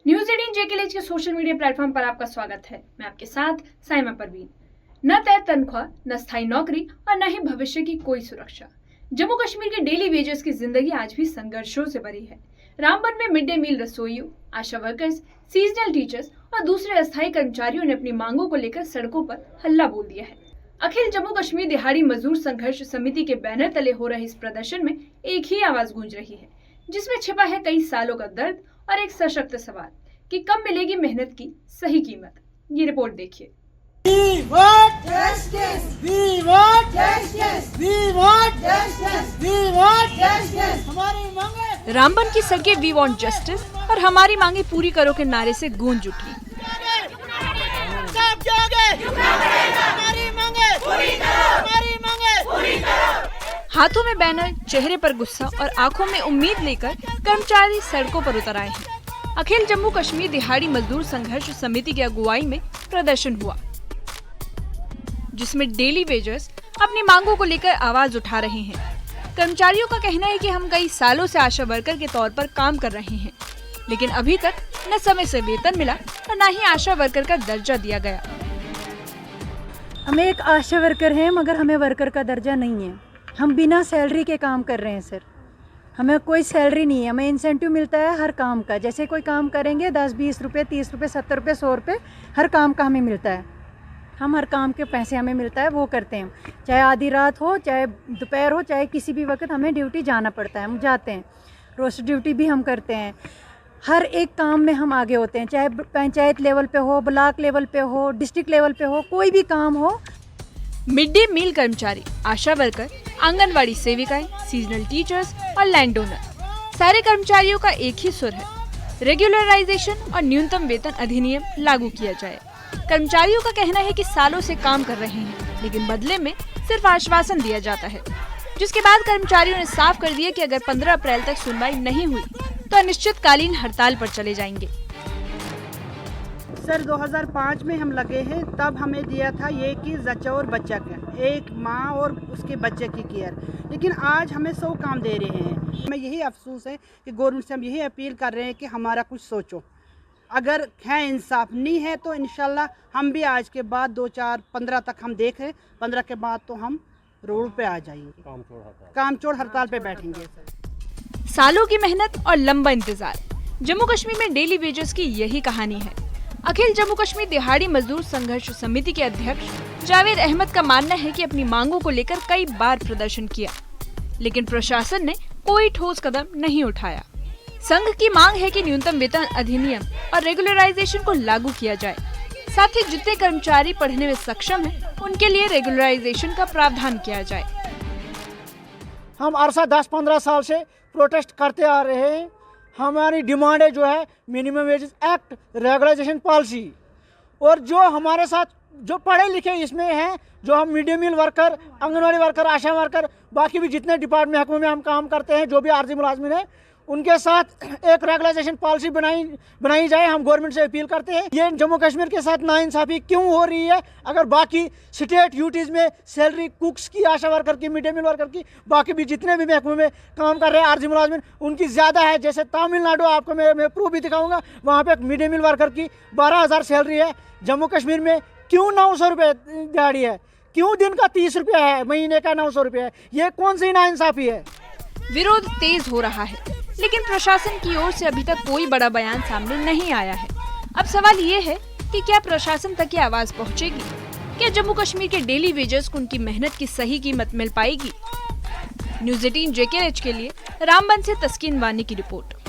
News 18 JKLH के social media platform पर आपका स्वागत है। मैं आपके साथ साइमा परवीन। न तय तनख्वाह, न स्थायी नौकरी और न ही भविष्य की कोई सुरक्षा। जम्मू कश्मीर के डेली वेजेस की जिंदगी आज भी संघर्षों से भरी है। रामबन में मिड डे मील रसोइयों, आशा वर्कर्स, सीजनल टीचर्स और दूसरे अस्थायी कर्मचारियों ने अपनी मांगों को लेकर सड़कों पर हल्ला बोल दिया है। अखिल जम्मू कश्मीर दिहाड़ी मजदूर संघर्ष समिति के बैनर तले हो रहे इस प्रदर्शन में एक ही आवाज गूंज रही है, जिसमें छिपा है कई सालों का दर्द और एक सशक्त सवाल कि कब मिलेगी मेहनत की सही कीमत। ये रिपोर्ट देखिए। रामबन की सड़कें वी वांट जस्टिस और हमारी मांगे पूरी करो के नारे से गूंज उठी। हाथों में बैनर, चेहरे पर गुस्सा और आंखों में उम्मीद लेकर कर्मचारी सड़कों पर उतर आए हैं। अखिल जम्मू कश्मीर दिहाड़ी मजदूर संघर्ष समिति की अगुवाई में प्रदर्शन हुआ, जिसमें डेली वेजर्स अपनी मांगों को लेकर आवाज उठा रहे हैं। कर्मचारियों का कहना है कि हम कई सालों से आशा वर्कर के तौर पर काम कर रहे हैं, लेकिन अभी तक न समय से वेतन मिला और न ही आशा वर्कर का दर्जा दिया गया। हम एक आशा वर्कर हैं, मगर हमें वर्कर का दर्जा नहीं है। हम बिना सैलरी के काम कर रहे हैं सर। हमें कोई सैलरी नहीं है, हमें इंसेंटिव मिलता है हर काम का। जैसे कोई काम करेंगे 10-20 रुपये, 30 रुपये, 70 रुपये, 100 रुपये हर काम का हमें मिलता है। हम हर काम के पैसे हमें मिलता है, वो करते हैं। चाहे आधी रात हो, चाहे दोपहर हो, चाहे किसी भी वक्त हमें ड्यूटी जाना पड़ता है, हम जाते हैं। रोस्ट ड्यूटी भी हम करते हैं। हर एक काम में हम आगे होते हैं, चाहे पंचायत लेवल पे हो, ब्लॉक लेवल पे हो, डिस्ट्रिक्ट लेवल पे हो, कोई भी काम हो। मिड डे मील कर्मचारी, आशा वर्कर, आंगनवाड़ी सेविकाएं, सीजनल टीचर्स और लैंड ओनर, सारे कर्मचारियों का एक ही सुर है, रेगुलराइजेशन और न्यूनतम वेतन अधिनियम लागू किया जाए। कर्मचारियों का कहना है कि सालों से काम कर रहे हैं, लेकिन बदले में सिर्फ आश्वासन दिया जाता है, जिसके बाद कर्मचारियों ने साफ कर दिया कि अगर 15 अप्रैल तक सुनवाई नहीं हुई तो अनिश्चितकालीन हड़ताल पर चले जाएंगे। सर 2005 में हम लगे हैं, तब हमें दिया था ये कि जच्चा और बच्चा का, एक माँ और उसके बच्चे की केयर, लेकिन आज हमें 100 काम दे रहे हैं। हमें यही अफसोस है कि गवर्नमेंट से हम यही अपील कर रहे हैं कि हमारा कुछ सोचो। अगर है इंसाफ नहीं है तो इंशाल्लाह हम भी आज के बाद 2, 4, 15 तक हम देख रहे, 15 के बाद तो हम रोड पे आ जाएंगे, काम छोड़ हड़ताल पे बैठेंगे। सालों की मेहनत और लंबा इंतजार, जम्मू कश्मीर में डेली वेजेस की यही कहानी है। अखिल जम्मू कश्मीर दिहाड़ी मजदूर संघर्ष समिति के अध्यक्ष जावेद अहमद का मानना है कि अपनी मांगों को लेकर कई बार प्रदर्शन किया, लेकिन प्रशासन ने कोई ठोस कदम नहीं उठाया। संघ की मांग है कि न्यूनतम वेतन अधिनियम और रेगुलराइजेशन को लागू किया जाए। साथ ही जितने कर्मचारी पढ़ने में सक्षम हैं, उनके लिए रेगुलराइजेशन का प्रावधान किया जाए। हम अरसा 10-15 साल से प्रोटेस्ट करते आ रहे हैं। हमारी डिमांड है जो है minimum wages act, regularisation policy, और जो हमारे साथ जो पढ़े लिखे इसमें हैं, जो हम mid day meal worker, anganwadi worker, ASHA worker, बाकी भी जितने डिपार्टमेंट महकमे में हम काम करते हैं, जो भी आर्जी मुलाजमिन है, उनके साथ एक रेगुलराइजेशन पॉलिसी बनाई जाए। हम गवर्नमेंट से अपील करते हैं। ये जम्मू कश्मीर के साथ नाइंसाफ़ी क्यों हो रही है? अगर बाकी स्टेट यूटीज़ में सैलरी कुक्स की, आशा वर्कर की, मिड डे मील वर्कर की, बाकी भी जितने भी महकमे में काम कर रहे हैं आर्जी मुलाजमिन, उनकी ज़्यादा है। जैसे तमिलनाडु, आपको मैं प्रूफ भी दिखाऊँगा, वहाँ पर मिड डे मील वर्कर की 12,000 सैलरी है। जम्मू कश्मीर में क्यों 900 रुपये दिहाड़ी है? क्यों दिन का 30 रुपया है, महीने का 900 रुपया है? ये कौन सी नाइंसाफ़ी है? विरोध तेज हो रहा है, लेकिन प्रशासन की ओर से अभी तक कोई बड़ा बयान सामने नहीं आया है। अब सवाल ये है कि क्या प्रशासन तक ये आवाज पहुंचेगी? क्या जम्मू कश्मीर के डेली वेजर्स को उनकी मेहनत की सही कीमत मिल पाएगी? न्यूज 18 जेकेएलएच के लिए रामबन से तस्कीन वानी की रिपोर्ट।